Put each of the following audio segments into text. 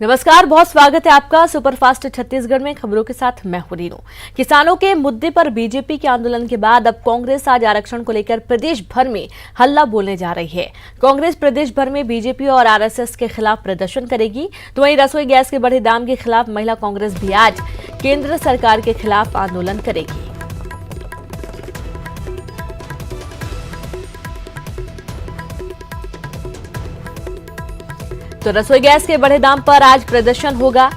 नमस्कार, बहुत स्वागत है आपका सुपरफास्ट छत्तीसगढ़ में। खबरों के साथ मैं हूं रीनू। किसानों के मुद्दे पर बीजेपी के आंदोलन के बाद अब कांग्रेस आज आरक्षण को लेकर प्रदेश भर में हल्ला बोलने जा रही है। कांग्रेस प्रदेश भर में बीजेपी और आरएसएस के खिलाफ प्रदर्शन करेगी, तो वहीं रसोई गैस के बढ़े दाम के खिलाफ महिला कांग्रेस भी आज केंद्र सरकार के खिलाफ आंदोलन करेगी। तो रसोई गैस के बढ़े दाम पर आज प्रदर्शन होगा।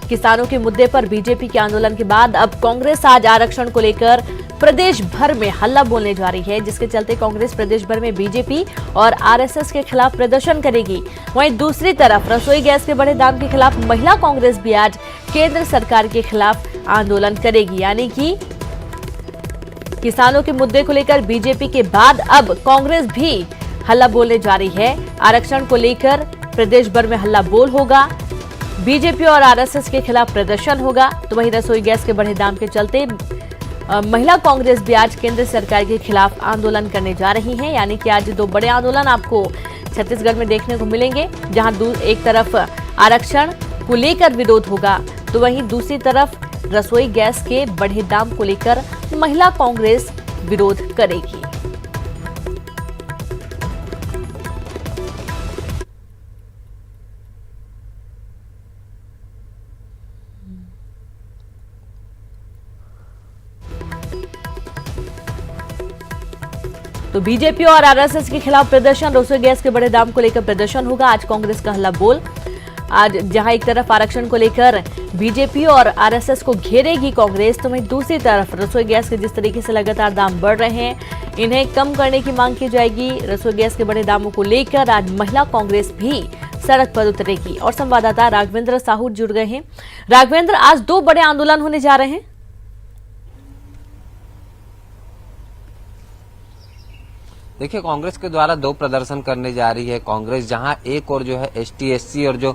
किसानों के मुद्दे पर बीजेपी के आंदोलन के बाद अब कांग्रेस आज आरक्षण को लेकर प्रदेश भर में हल्ला बोलने जा रही है, जिसके चलते कांग्रेस प्रदेश भर में बीजेपी और आरएसएस के खिलाफ प्रदर्शन करेगी। वहीं दूसरी तरफ रसोई गैस के बढ़े दाम के खिलाफ महिला कांग्रेस भी आज केंद्र सरकार के खिलाफ आंदोलन करेगी। यानी कि किसानों के मुद्दे को लेकर बीजेपी के बाद अब कांग्रेस भी हल्ला बोलने जा रही है। आरक्षण को लेकर प्रदेश भर में हल्ला बोल होगा, बीजेपी और आरएसएस के खिलाफ प्रदर्शन होगा। तो वहीं रसोई गैस के बढ़े दाम के चलते महिला कांग्रेस भी आज केंद्र सरकार के खिलाफ आंदोलन करने जा रही है। यानी कि आज दो बड़े आंदोलन आपको छत्तीसगढ़ में देखने को मिलेंगे, जहां एक तरफ आरक्षण को लेकर विरोध होगा, तो वहीं दूसरी तरफ रसोई गैस के बढ़े दाम को लेकर महिला कांग्रेस विरोध करेगी। तो बीजेपी और आरएसएस के खिलाफ प्रदर्शन, रसोई गैस के बड़े दाम को लेकर प्रदर्शन होगा। आज कांग्रेस का हल्ला बोल, आज जहां एक तरफ आरक्षण को लेकर बीजेपी और आरएसएस को घेरेगी कांग्रेस, तो वहीं दूसरी तरफ रसोई गैस के जिस तरीके से लगातार दाम बढ़ रहे हैं, इन्हें कम करने की मांग की जाएगी। रसोई गैस के बड़े दामों को लेकर आज महिला कांग्रेस भी सड़क पर उतरेगी। और संवाददाता राघवेंद्र साहू जुड़ गए हैं। राघवेंद्र, आज दो बड़े आंदोलन होने जा रहे हैं। देखिए, कांग्रेस के द्वारा दो प्रदर्शन करने जा रही है कांग्रेस, जहां एक और जो है एसटी एससी और जो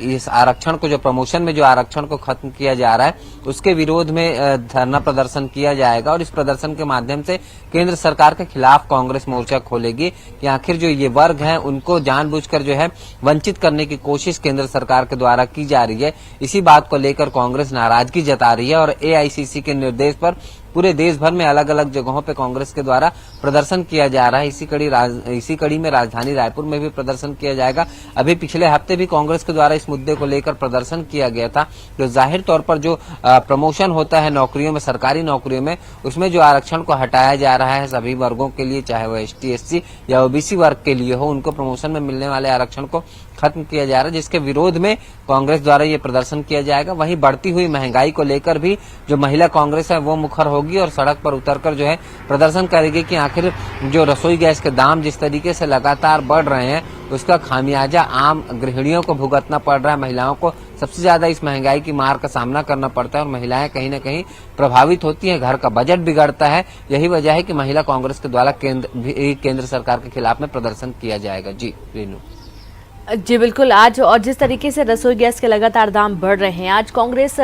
इस आरक्षण को, जो प्रमोशन में जो आरक्षण को खत्म किया जा रहा है, उसके विरोध में धरना प्रदर्शन किया जाएगा। और इस प्रदर्शन के माध्यम से केंद्र सरकार के खिलाफ कांग्रेस मोर्चा खोलेगी कि आखिर जो ये वर्ग हैं उनको जानबूझकर जो है वंचित करने की कोशिश केंद्र सरकार के द्वारा की जा रही है। इसी बात को लेकर कांग्रेस नाराजगी जता रही है और एआईसीसी के निर्देश पर पूरे देश भर में अलग अलग जगहों पे कांग्रेस के द्वारा प्रदर्शन किया जा रहा है। इसी कड़ी में राजधानी रायपुर में भी प्रदर्शन किया जाएगा। अभी पिछले हफ्ते भी कांग्रेस के द्वारा इस मुद्दे को लेकर प्रदर्शन किया गया था। जो जाहिर तौर पर जो प्रमोशन होता है नौकरियों में, सरकारी नौकरियों में, उसमें जो आरक्षण को हटाया जा रहा है सभी वर्गों के लिए, चाहे वो एसटी एससी या ओबीसी वर्ग के लिए हो, उनको प्रमोशन में मिलने वाले आरक्षण को खत्म किया जा रहा है, जिसके विरोध में कांग्रेस द्वारा ये प्रदर्शन किया जाएगा। वहीं बढ़ती हुई महंगाई को लेकर भी जो महिला कांग्रेस है वो मुखर होगी और सड़क पर उतरकर जो है प्रदर्शन करेगी कि आखिर जो रसोई गैस के दाम जिस तरीके से लगातार बढ़ रहे हैं, उसका खामियाजा आम गृहिणियों को भुगतना पड़ रहा है। महिलाओं को सबसे ज्यादा इस महंगाई की मार का सामना करना पड़ता है और महिलाएं कहीं न कहीं प्रभावित होती हैं, घर का बजट बिगड़ता है। यही वजह है कि महिला कांग्रेस के द्वारा केंद्र सरकार के खिलाफ में प्रदर्शन किया जाएगा। जी रीनू। जी बिल्कुल। आज और जिस तरीके से रसोई गैस के लगातार दाम बढ़ रहे हैं, आज कांग्रेस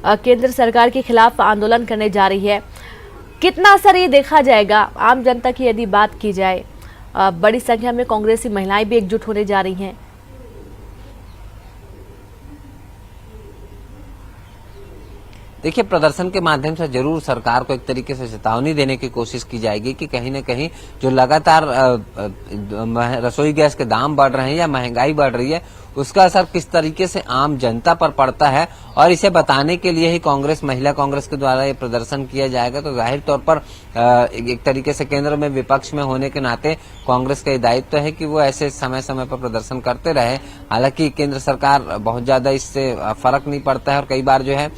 केंद्र सरकार के खिलाफ आंदोलन करने जा रही है। कितना असर ये देखा जाएगा आम जनता की यदि बात की जाए? बड़ी संख्या में कांग्रेसी महिलाएं भी एकजुट होने जा रही हैं। देखिए, प्रदर्शन के माध्यम से जरूर सरकार को एक तरीके से चेतावनी देने की कोशिश की जाएगी कि कहीं न कहीं जो लगातार रसोई गैस के दाम बढ़ रहे हैं या महंगाई बढ़ रही है, उसका असर किस तरीके से आम जनता पर पड़ता है, और इसे बताने के लिए ही महिला कांग्रेस के द्वारा ये प्रदर्शन किया जाएगा। तो जाहिर तौर पर एक तरीके से केंद्र में विपक्ष में होने के नाते कांग्रेस का दायित्व है कि वो ऐसे समय समय पर प्रदर्शन करते रहे। हालांकि केंद्र सरकार बहुत ज्यादा इससे फर्क नहीं पड़ता है और कई बार जो है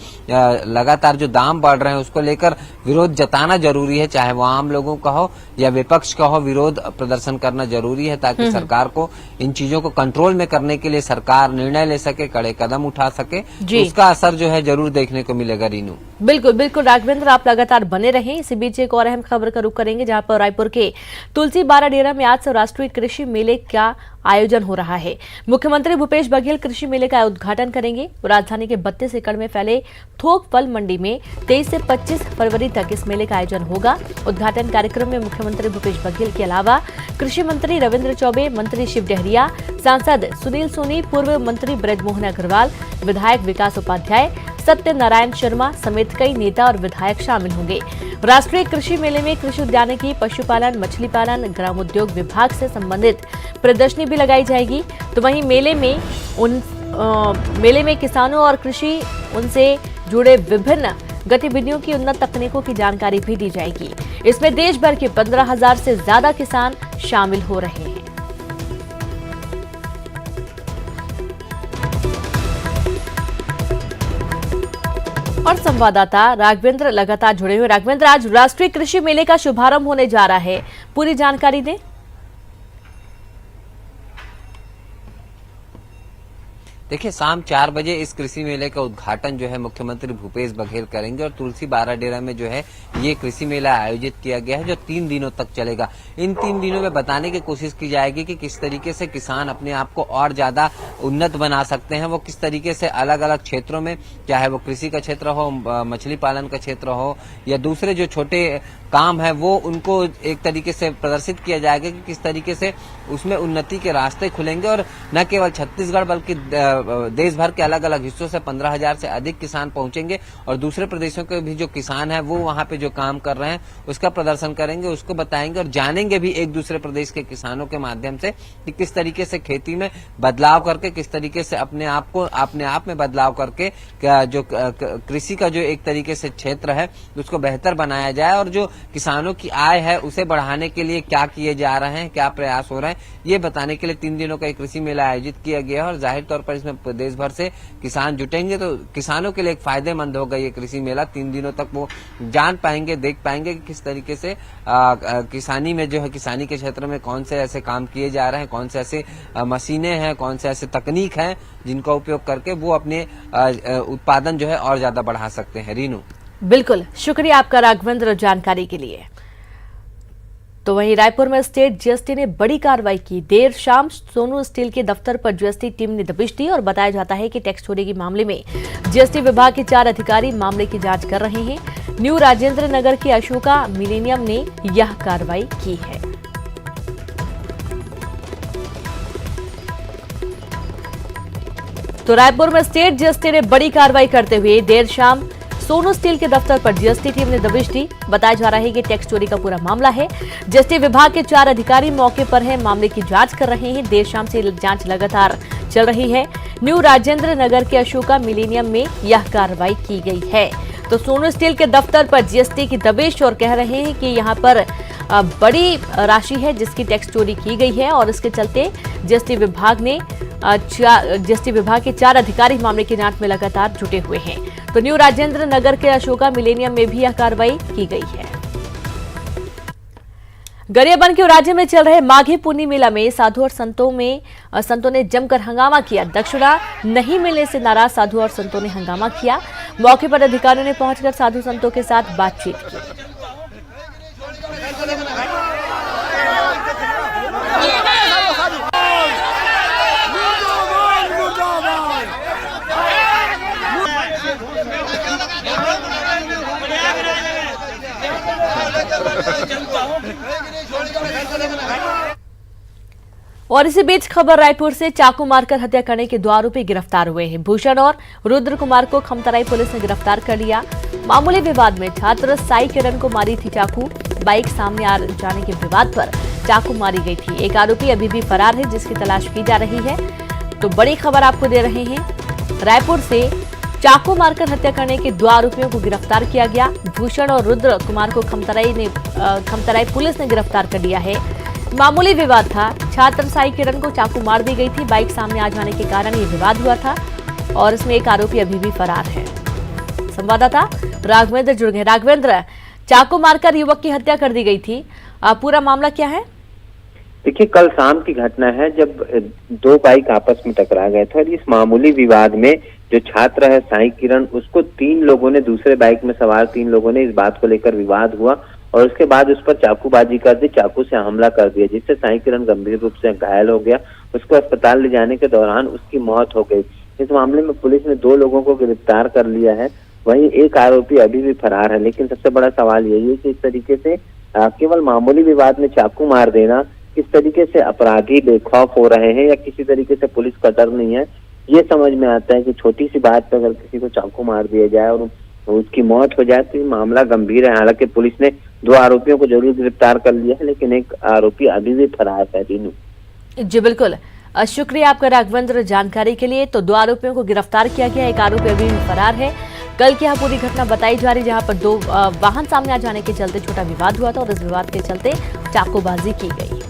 लगातार जो दाम बढ़ रहे हैं उसको लेकर विरोध जताना जरूरी है, चाहे वो आम लोगों का हो या विपक्ष का हो। विरोध प्रदर्शन करना जरूरी है ताकि सरकार को इन चीजों को कंट्रोल में करने के लिए सरकार निर्णय ले सके, कड़े कदम उठा सके। तो उसका असर जो है जरूर देखने को मिलेगा। रीनू, बिल्कुल बिल्कुल राघवेंद्र, आप लगातार बने रहें। इसी बीच एक और अहम खबर का रुख करेंगे, जहां पर रायपुर के तुलसी बारा डेरा में आज से राष्ट्रीय कृषि मेले का आयोजन हो रहा है। मुख्यमंत्री भूपेश बघेल कृषि मेले का उद्घाटन करेंगे। राजधानी के 32 एकड़ में फैले थोक फल मंडी में 23 से 25 फरवरी तक इस मेले का आयोजन होगा। उद्घाटन कार्यक्रम में मुख्यमंत्री भूपेश बघेल के अलावा कृषि मंत्री रविंद्र चौबे, मंत्री शिव डहरिया, सांसद सुनील सोनी, में पूर्व मंत्री ब्रजमोहन अग्रवाल, विधायक विकास उपाध्याय, सत्यनारायण शर्मा समेत कई नेता और विधायक शामिल होंगे। राष्ट्रीय कृषि मेले में कृषि उद्यानिकी, पशुपालन, मछली पालन, ग्रामोद्योग विभाग से संबंधित प्रदर्शनी भी लगाई जाएगी। तो वहीं मेले में किसानों और कृषि उनसे जुड़े विभिन्न गतिविधियों की उन्नत तकनीकों की जानकारी भी दी जाएगी। इसमें देश भर के 15,000 से ज्यादा किसान शामिल हो रहे हैं। और संवाददाता राघवेंद्र लगातार जुड़े हुए। राघवेंद्र, आज राष्ट्रीय कृषि मेले का शुभारंभ होने जा रहा है, पूरी जानकारी दें। देखिए, शाम 4 बजे इस कृषि मेले का उद्घाटन जो है मुख्यमंत्री भूपेश बघेल करेंगे और तुलसी बाराडेरा में जो है ये कृषि मेला आयोजित किया गया है जो 3 दिनों तक चलेगा। इन 3 दिनों में बताने की कोशिश की जाएगी कि किस तरीके से किसान अपने आप को और ज्यादा उन्नत बना सकते हैं। वो किस तरीके से अलग अलग क्षेत्रों में, चाहे वो कृषि का क्षेत्र हो, मछली पालन का क्षेत्र हो या दूसरे जो छोटे काम है, वो उनको एक तरीके से प्रदर्शित किया जाएगा कि किस तरीके से उसमें उन्नति के रास्ते खुलेंगे। और न केवल छत्तीसगढ़ बल्कि देश भर के अलग अलग हिस्सों से 15,000 से अधिक किसान पहुंचेंगे और दूसरे प्रदेशों के भी जो किसान हैं वो वहां पे जो काम कर रहे हैं उसका प्रदर्शन करेंगे, उसको बताएंगे और जानेंगे भी एक दूसरे प्रदेश के किसानों के माध्यम से कि किस तरीके से खेती में बदलाव करके, किस तरीके से अपने आप में बदलाव करके जो कृषि का जो एक तरीके से क्षेत्र है उसको बेहतर बनाया जाए और जो किसानों की आय है उसे बढ़ाने के लिए क्या किए जा रहे हैं, क्या प्रयास हो रहे हैं, ये बताने के लिए 3 दिनों का एक कृषि मेला आयोजित किया गया है। और जाहिर तौर पर इसमें देश भर से किसान जुटेंगे तो किसानों के लिए एक फायदेमंद होगा ये कृषि मेला। 3 दिनों तक वो जान पाएंगे, देख पाएंगे कि किस तरीके से किसानी में जो है, किसानी के क्षेत्र में कौन से ऐसे काम किए जा रहे हैं, कौन से ऐसे मशीनें हैं, कौन से ऐसे तकनीक हैं जिनका उपयोग करके वो अपने उत्पादन जो है और ज्यादा बढ़ा सकते हैं। रीनू, बिल्कुल, शुक्रिया आपका राघवेंद्र जानकारी के लिए। तो वहीं रायपुर में स्टेट जीएसटी ने बड़ी कार्रवाई की। देर शाम सोनू स्टील के दफ्तर पर जीएसटी टीम ने दबिश दी और बताया जाता है कि टैक्स चोरी के मामले में जीएसटी विभाग के 4 अधिकारी मामले की जांच कर रहे हैं। न्यू राजेंद्र नगर के अशोका मिलेनियम ने यह कार्रवाई की है। तो रायपुर में स्टेट जीएसटी ने बड़ी कार्रवाई करते हुए देर शाम सोनू स्टील के दफ्तर पर जीएसटी टीम ने दबिश दी। बताया जा रहा है कि टैक्स चोरी का पूरा मामला है। जीएसटी विभाग के 4 अधिकारी मौके पर हैं, मामले की जांच कर रहे हैं। देर शाम से जांच लगातार चल रही है। न्यू राजेंद्र नगर के अशोका मिलेनियम में यह कार्रवाई की गई है। तो सोनू स्टील के दफ्तर पर जीएसटी की दबिश और कह रहे हैं कि यहां पर बड़ी राशि है जिसकी टैक्स चोरी की गई है और इसके चलते जीएसटी विभाग के 4 अधिकारी मामले की जांच में लगातार जुटे हुए हैं। तो न्यू राजेंद्र नगर के अशोका मिलेनियम में भी यह कार्रवाई की गई है। गरियाबंद के राज्य में चल रहे माघी पुन्नी मेला में साधु और संतों ने जमकर हंगामा किया। दक्षिणा नहीं मिलने से नाराज साधु और संतों ने हंगामा किया। मौके पर अधिकारियों ने पहुंचकर साधु संतों के साथ बातचीत की। और इसी बीच खबर रायपुर से, चाकू मारकर हत्या करने के 2 आरोपी गिरफ्तार हुए हैं। भूषण और रुद्र कुमार को खमतराई पुलिस ने गिरफ्तार कर लिया। मामूली विवाद में छात्र साई किरण को मारी थी चाकू। बाइक सामने आ जाने के विवाद पर चाकू मारी गई थी। एक आरोपी अभी भी फरार है जिसकी तलाश की जा रही है। तो बड़ी खबर आपको दे रहे हैं, रायपुर से चाकू मारकर हत्या करने के 2 आरोपियों को गिरफ्तार किया गया। भूषण और रुद्र कुमार को खमतराई पुलिस ने गिरफ्तार कर लिया है। मामूली विवाद था, छात्र साई किरण को चाकू मार दी गई थी। बाइक सामने आ जाने के कारण ये विवाद हुआ था और इसमें एक आरोपी अभी भी फरार है। संवाददाता राघवेंद्र जुड़ गए। राघवेंद्र, चाकू मारकर युवक की हत्या कर दी गई थी, पूरा मामला क्या है? देखिए, कल शाम की घटना है जब 2 बाइक आपस में टकरा गए थे और इस मामूली विवाद में जो छात्र है साई किरण, उसको 3 लोगों ने, दूसरे बाइक में सवार 3 लोगों ने इस बात को लेकर विवाद हुआ और उसके बाद उस पर चाकूबाजी कर दी, चाकू से हमला कर दिया, जिससे साई किरण गंभीर रूप से घायल हो गया। उसको अस्पताल ले जाने के दौरान उसकी मौत हो गई। इस मामले में पुलिस ने 2 लोगों को गिरफ्तार कर लिया है, वहीं एक आरोपी अभी भी फरार है। लेकिन सबसे बड़ा सवाल यही है कि इस तरीके से केवल मामूली विवाद में चाकू मार देना, किस तरीके से अपराधी बेखौफ हो रहे हैं या किसी तरीके से पुलिस कतर नहीं है, ये समझ में आता है कि छोटी सी बात पर अगर किसी को चाकू मार दिया जाए और उसकी मौत हो जाए तो ये मामला गंभीर है। हालांकि पुलिस ने 2 आरोपियों को जरूर गिरफ्तार कर लिया है, लेकिन एक आरोपी अभी भी फरार है। दीनू जी बिल्कुल, शुक्रिया आपका राघवेंद्र जानकारी के लिए। तो 2 आरोपियों को गिरफ्तार किया गया, एक आरोपी अभी भी फरार है। कल की यहाँ पूरी घटना बताई जा रही, जहां पर 2 वाहन सामने आ जाने के चलते छोटा विवाद हुआ था और इस विवाद के चलते चाकूबाजी की गई।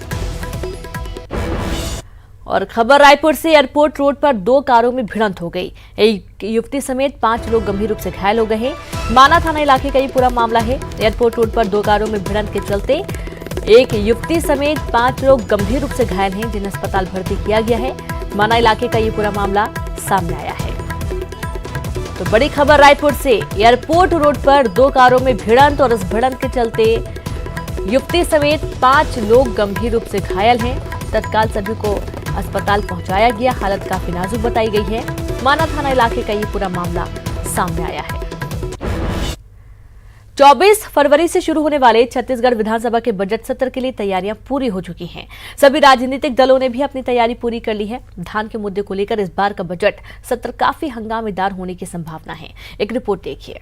और खबर रायपुर से, एयरपोर्ट रोड पर 2 कारों में भिड़ंत हो गई। एक युवती समेत 5 लोग गंभीर रूप से घायल हो गए हैं। माना थाना इलाके का ये पूरा मामला है। एयरपोर्ट रोड पर 2 कारों में भिड़ंत के चलते एक युवती समेत 5 लोग गंभीर रूप से घायल हैं, जिन्हें अस्पताल भर्ती किया गया है। माना इलाके का ये पूरा मामला सामने आया है। तो बड़ी खबर रायपुर से, एयरपोर्ट रोड पर 2 कारों में भिड़ंत और इस भिड़ंत के चलते युवती समेत 5 लोग गंभीर रूप से घायल हैं। तत्काल सभी को अस्पताल पहुंचाया गया। हालत काफी नाजुक बताई गई है। माना थाना इलाके का ये पूरा मामला सामने आया है। 24 फरवरी से शुरू होने वाले छत्तीसगढ़ विधानसभा के बजट सत्र के लिए तैयारियां पूरी हो चुकी हैं। सभी राजनीतिक दलों ने भी अपनी तैयारी पूरी कर ली है। धान के मुद्दे को लेकर इस बार का बजट सत्र काफी हंगामेदार होने की संभावना है। एक रिपोर्ट देखिए।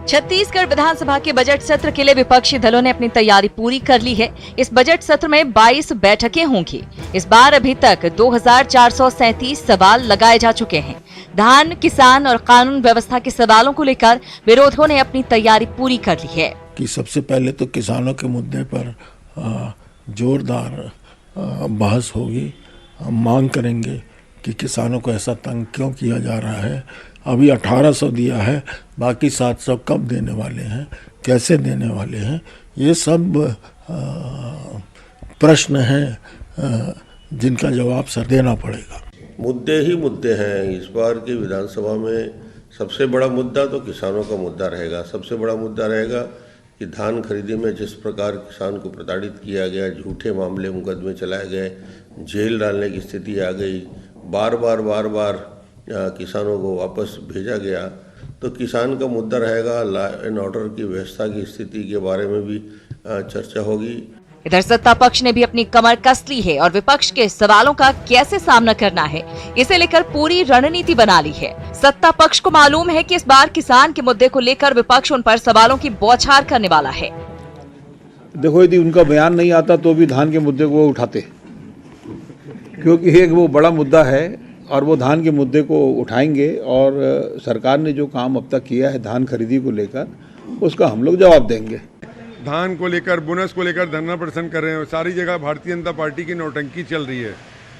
छत्तीसगढ़ विधानसभा के बजट सत्र के लिए विपक्षी दलों ने अपनी तैयारी पूरी कर ली है। इस बजट सत्र में 22 बैठकें होंगी। इस बार अभी तक 2437 सवाल लगाए जा चुके हैं। धान, किसान और कानून व्यवस्था के सवालों को लेकर विरोधियों ने अपनी तैयारी पूरी कर ली है। कि सबसे पहले तो किसानों के मुद्दे पर जोरदार बहस होगी। हम मांग करेंगे कि किसानों को ऐसा तंग क्यों किया जा रहा है। अभी 1800 दिया है, बाकी 700 कब देने वाले हैं, कैसे देने वाले हैं, ये सब प्रश्न हैं जिनका जवाब सर देना पड़ेगा। मुद्दे ही मुद्दे हैं। इस बार की विधानसभा में सबसे बड़ा मुद्दा तो किसानों का मुद्दा रहेगा। सबसे बड़ा मुद्दा रहेगा कि धान खरीदी में जिस प्रकार किसान को प्रताड़ित किया गया, झूठे मामले मुकदमे चलाए गए, जेल डालने की स्थिति आ गई, बार बार किसानों को वापस भेजा गया, तो किसान का मुद्दा रहेगा। लॉ एंड ऑर्डर की व्यवस्था की स्थिति के बारे में भी चर्चा होगी। इधर सत्ता पक्ष ने भी अपनी कमर कस ली है और विपक्ष के सवालों का कैसे सामना करना है, इसे लेकर पूरी रणनीति बना ली है। सत्ता पक्ष को मालूम है कि इस बार किसान के मुद्दे को लेकर विपक्ष उन पर सवालों की बौछार करने वाला है। देखो, यदि उनका बयान नहीं आता तो भी धान के मुद्दे को उठाते, क्योंकि एक वो बड़ा मुद्दा है और वो धान के मुद्दे को उठाएंगे। और सरकार ने जो काम अब तक किया है धान खरीदी को लेकर, उसका हम लोग जवाब देंगे। धान को लेकर, बोनस को लेकर धरना प्रदर्शन कर रहे हैं। सारी जगह भारतीय जनता पार्टी की नौटंकी चल रही है।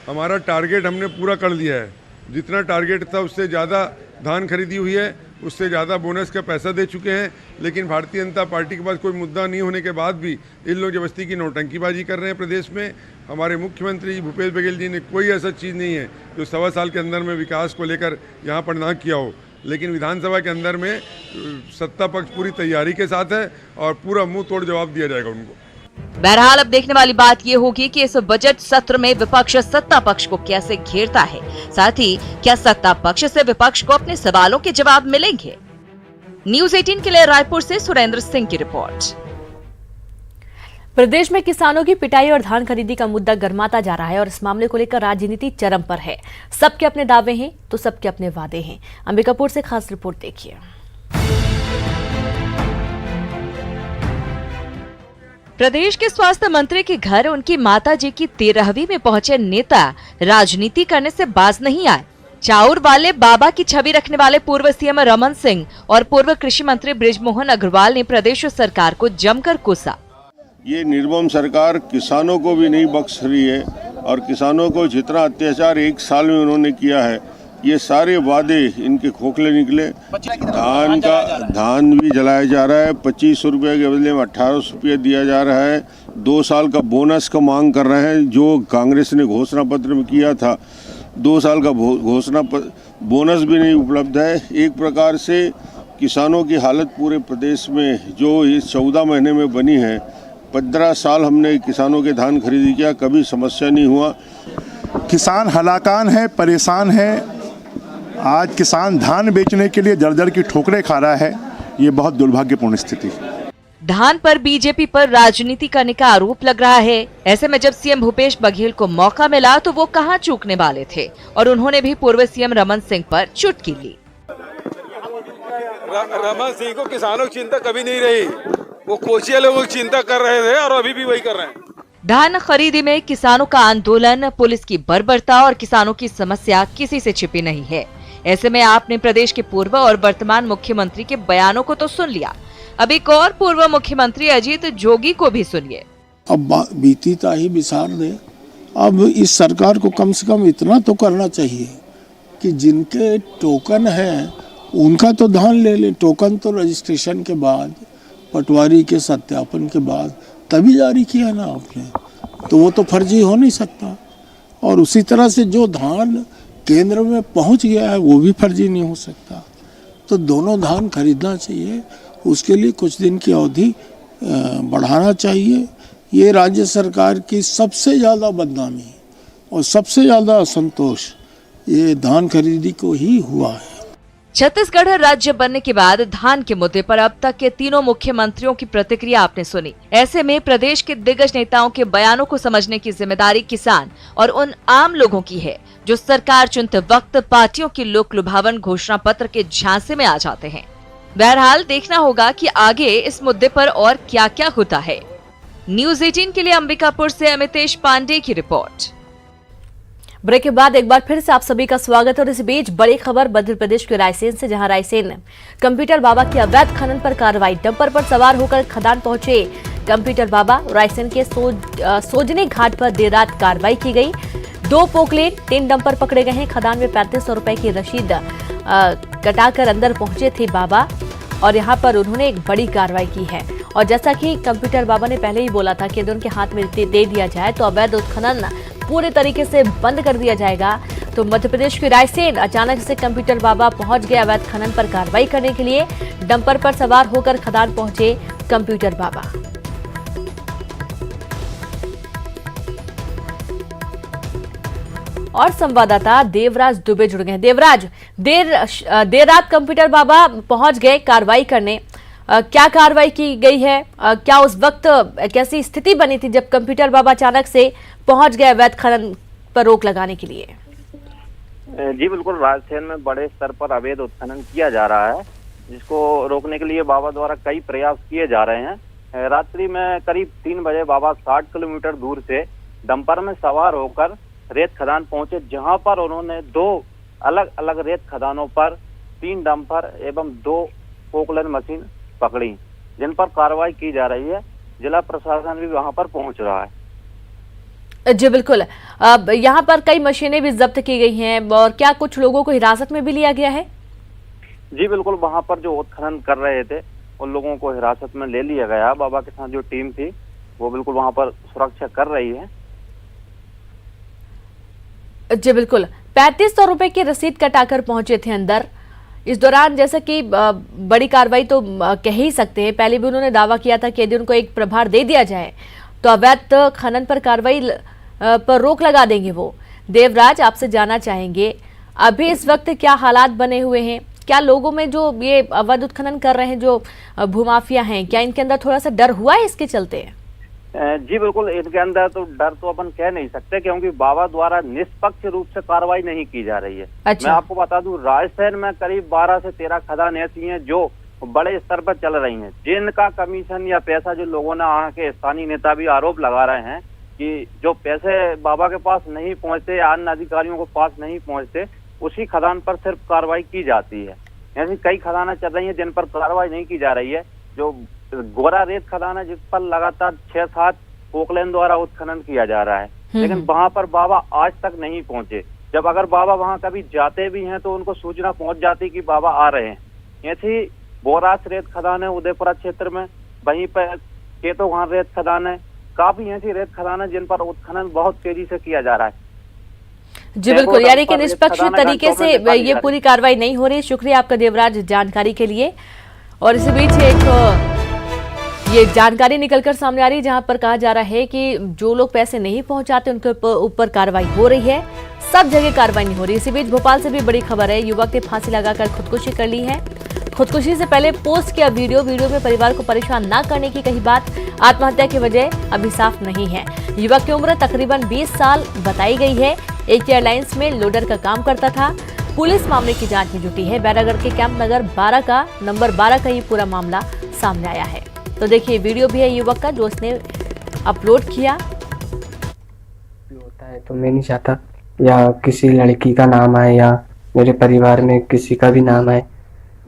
हमारा टारगेट हमने पूरा कर लिया है। जितना टारगेट था उससे ज़्यादा धान खरीदी हुई है, उससे ज़्यादा बोनस का पैसा दे चुके हैं। लेकिन भारतीय जनता पार्टी के पास कोई मुद्दा नहीं होने के बाद भी इन लोग जबरदस्ती की नौटंकीबाजी कर रहे हैं प्रदेश में। हमारे मुख्यमंत्री भूपेश बघेल जी ने कोई ऐसा चीज़ नहीं है जो 1.25 साल के अंदर में विकास को लेकर यहाँ पर ना किया हो। लेकिन विधानसभा के अंदर में सत्ता पक्ष पूरी तैयारी के साथ है और पूरा मुंह तोड़ जवाब दिया जाएगा उनको। बहरहाल अब देखने वाली बात ये होगी कि इस बजट सत्र में विपक्ष सत्ता पक्ष को कैसे घेरता है। साथ ही क्या सत्ता पक्ष से विपक्ष को अपने सवालों के जवाब मिलेंगे। न्यूज़ 18 के लिए रायपुर से सुरेंद्र सिंह की रिपोर्ट। प्रदेश में किसानों की पिटाई और धान खरीदी का मुद्दा गर्माता जा रहा है और इस मामले को लेकर राजनीति चरम पर है। सबके अपने दावे हैं तो सबके अपने वादे हैं। अंबिकापुर से खास रिपोर्ट देखिए। प्रदेश के स्वास्थ्य मंत्री के घर उनकी माताजी की 13वीं में पहुंचे नेता राजनीति करने से बाज नहीं आए। चाउर वाले बाबा की छवि रखने वाले पूर्व सीएम रमन सिंह और पूर्व कृषि मंत्री बृजमोहन अग्रवाल ने प्रदेश सरकार को जमकर कोसा। ये निर्मम सरकार किसानों को भी नहीं बख्श रही है और किसानों को जितना अत्याचार 1 साल में उन्होंने किया है, ये सारे वादे इनके खोखले निकले। धान भी जलाया जा रहा है, 2500 रुपये के बदले में 1800 रुपये दिया जा रहा है। 2 साल का बोनस का मांग कर रहे हैं, जो कांग्रेस ने घोषणा पत्र में किया था। 2 साल का घोषणा बोनस भी नहीं उपलब्ध है। एक प्रकार से किसानों की हालत पूरे प्रदेश में जो इस 14 महीने में बनी है, 15 साल हमने किसानों के धान खरीदी किया, कभी समस्या नहीं हुआ। किसान हलाकान है, परेशान है। आज किसान धान बेचने के लिए दर-दर की ठोकरें खा रहा है। ये बहुत दुर्भाग्यपूर्ण स्थिति है। धान पर बीजेपी पर राजनीति करने का आरोप लग रहा है। ऐसे में जब सीएम भूपेश बघेल को मौका मिला तो वो कहां चूकने वाले थे और उन्होंने भी पूर्व सीएम रमन सिंह पर चुटकी ली। रमन सिंह को किसानों की चिंता कभी नहीं रही, वो कोचिया लोगों की चिंता कर रहे थे और अभी भी वही कर रहे हैं। धान खरीदी में किसानों का आंदोलन, पुलिस की बर्बरता और किसानों की समस्या किसी से छिपी नहीं है। ऐसे में आपने प्रदेश के पूर्व और वर्तमान मुख्यमंत्री के बयानों को तो सुन लिया, अब एक और पूर्व मुख्यमंत्री अजीत जोगी को भी सुनिए। अब बीती ताही बिसार दे। अब इस सरकार को कम से कम इतना तो करना चाहिए कि जिनके टोकन है उनका तो धान ले ले। टोकन तो रजिस्ट्रेशन के बाद, पटवारी के सत्यापन के बाद तभी जारी किया ना आपने, तो वो तो फर्जी हो नहीं सकता। और उसी तरह से जो धान केंद्र में पहुंच गया है वो भी फर्जी नहीं हो सकता। तो दोनों धान खरीदना चाहिए, उसके लिए कुछ दिन की अवधि बढ़ाना चाहिए। ये राज्य सरकार की सबसे ज़्यादा बदनामी और सबसे ज़्यादा असंतोष ये धान खरीदी को ही हुआ है। छत्तीसगढ़ राज्य बनने के बाद धान के मुद्दे पर अब तक के तीनों मुख्यमंत्रियों की प्रतिक्रिया आपने सुनी। ऐसे में प्रदेश के दिग्गज नेताओं के बयानों को समझने की जिम्मेदारी किसान और उन आम लोगों की है जो सरकार चुनते वक्त पार्टियों की लोक लुभावन घोषणा पत्र के झांसे में आ जाते हैं। बहरहाल देखना होगा कि आगे इस मुद्दे पर और क्या क्या होता है। न्यूज़ 18 के लिए अंबिकापुर से अमितेश पांडे की रिपोर्ट। ब्रेक के बाद एक बार फिर से आप सभी का स्वागत है और इस बीच बड़ी खबर मध्य प्रदेश के रायसेन से, जहां रायसेन कंप्यूटर बाबा की अवैध खनन पर कार्रवाई। डंपर पर सवार होकर खदान पहुंचे कंप्यूटर बाबा। रायसेन के सोजनी घाट पर देर रात कार्रवाई की गई। 2 पोकलेन 3 डंपर पकड़े गए हैं। खदान में 3500 रुपए की रसीद कटाकर अंदर पहुंचे थे बाबा और यहां पर उन्होंने एक बड़ी कार्रवाई की है। और जैसा कि कंप्यूटर बाबा ने पहले ही बोला था कि यदि उनके हाथ में दे दिया जाए तो अवैध उत्खनन पूरे तरीके से बंद कर दिया जाएगा। तो मध्य प्रदेश के रायसेन अचानक से कंप्यूटर बाबा पहुंच गए अवैध खनन पर कार्रवाई करने के लिए। डंपर पर सवार होकर खदान पहुंचे कंप्यूटर बाबा। और संवाददाता देवराज दुबे जुड़ गए। देवराज, देर रात कंप्यूटर बाबा पहुंच गए कार्रवाई करने, क्या कार्रवाई की गई है? क्या उस वक्त कैसी स्थिति बनी थी जब कंप्यूटर बाबा अचानक से पहुंच गए अवैध खनन पर रोक लगाने के लिए? जी बिल्कुल, राजस्थान में बड़े स्तर पर अवैध उत्खनन किया जा रहा है, जिसको रोकने के लिए बाबा द्वारा कई प्रयास किए जा रहे हैं। रात्रि में करीब 3 बजे बाबा 60 किलोमीटर दूर से डंपर में सवार होकर रेत खदान पहुंचे, जहां पर उन्होंने 2 अलग अलग रेत खदानों पर 3 डंपर एवं 2 पोकलेन मशीन पकड़ी, जिन पर कार्रवाई की जा रही है। जिला प्रशासन भी वहां पर पहुंच रहा है। जी बिल्कुल, अब यहाँ पर कई मशीनें भी जब्त की गई हैं और क्या कुछ लोगों को हिरासत में भी लिया गया है? जी बिल्कुल, वहां पर जो उत्खनन कर रहे थे उन लोगों को हिरासत में ले लिया गया। बाबा के साथ जो टीम थी वो बिल्कुल वहां पर सुरक्षा कर रही है। जी बिल्कुल, 3500 रुपए की रसीद कटाकर पहुंचे थे अंदर। इस दौरान जैसा कि बड़ी कार्रवाई तो कह ही सकते हैं, पहले भी उन्होंने दावा किया था कि यदि उनको एक प्रभार दे दिया जाए तो अवैध खनन पर कार्रवाई पर रोक लगा देंगे वो। देवराज, आपसे जानना चाहेंगे अभी इस वक्त क्या हालात बने हुए हैं? क्या लोगों में जो ये अवैध उत्खनन कर रहे हैं जो भूमाफिया हैं, क्या इनके अंदर थोड़ा सा डर हुआ है इसके चलते? जी बिल्कुल, इनके अंदर तो डर तो अपन कह नहीं सकते, क्योंकि बाबा द्वारा निष्पक्ष रूप से कार्रवाई नहीं की जा रही है। अच्छा। मैं आपको बता दूं, राजस्थान में करीब 12 से 13 खदान ऐसी हैं जो बड़े स्तर पर चल रही हैं, जिनका कमीशन या पैसा जो लोगों ने, वहाँ के स्थानीय नेता भी आरोप लगा रहे हैं कि जो पैसे बाबा के पास नहीं पहुँचते या अन्य अधिकारियों के पास नहीं पहुँचते, उसी खदान पर सिर्फ कार्रवाई की जाती है। ऐसी कई खदानें चल रही हैं जिन पर कार्रवाई नहीं की जा रही है। जो गोरा रेत खदान है जिस पर लगातार 6-7 पोकलेन द्वारा उत्खनन किया जा रहा है, लेकिन वहां पर बाबा आज तक नहीं पहुंचे। जब अगर बाबा वहां कभी जाते भी हैं तो उनको सूचना पहुंच जाती कि बाबा आ रहे हैं। ऐसी बोरास रेत खदान है उदयपुरा क्षेत्र में, वहीं पर केतो वहां रेत खदान है, काफी ऐसी रेत खदान है जिन पर उत्खनन बहुत तेजी से किया जा रहा है। जी बिल्कुल, यानी कि निष्पक्ष तरीके से ये पूरी कार्रवाई नहीं हो रही। शुक्रिया आपका देवराज जानकारी के लिए। और इसी बीच एक ये जानकारी निकलकर सामने आ रही है जहां पर कहा जा रहा है कि जो लोग पैसे नहीं पहुंचाते उनके ऊपर कार्रवाई हो रही है, सब जगह कार्रवाई नहीं हो रही। इसी बीच भोपाल से भी बड़ी खबर है, युवक ने फांसी लगाकर खुदकुशी कर ली है। खुदकुशी से पहले पोस्ट किया वीडियो में परिवार को परेशान न करने की कही बात। आत्महत्या की वजह अभी साफ नहीं है। युवक की उम्र तकरीबन 20 साल बताई गई है। एक एयरलाइंस में लोडर का काम करता था। पुलिस मामले की जांच में जुटी है। बैरागढ़ के कैंप नंबर 12 का ये पूरा मामला सामने आया है। तो देखिए वीडियो भी है युवक का जो उसने अपलोड किया। होता है तो मैं नहीं चाहता या किसी लड़की का नाम आए या मेरे परिवार में किसी का भी नाम आए।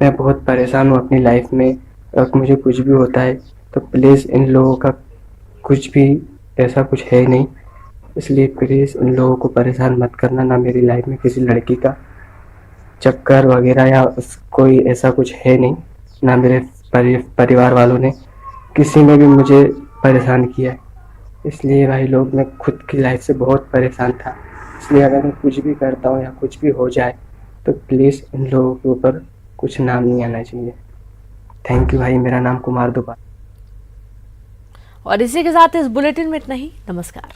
मैं बहुत परेशान हूँ अपनी लाइफ में। अगर मुझे कुछ भी होता है तो प्लीज़ इन लोगों का कुछ भी ऐसा कुछ है नहीं, इसलिए प्लीज़ इन लोगों को परेशान मत करना। ना मेरी लाइफ में किसी लड़की का चक्कर वगैरह या कोई ऐसा कुछ है नहीं। ना मेरे परिवार वालों ने किसी ने भी मुझे परेशान किया है। इसलिए भाई लोग मैं खुद की लाइफ से बहुत परेशान था। इसलिए अगर मैं कुछ भी करता हूँ या कुछ भी हो जाए तो प्लीज़ इन लोगों के ऊपर कुछ नाम नहीं आना चाहिए। थैंक यू भाई। मेरा नाम कुमार दुबा। और इसी के साथ इस बुलेटिन में इतना ही। नमस्कार।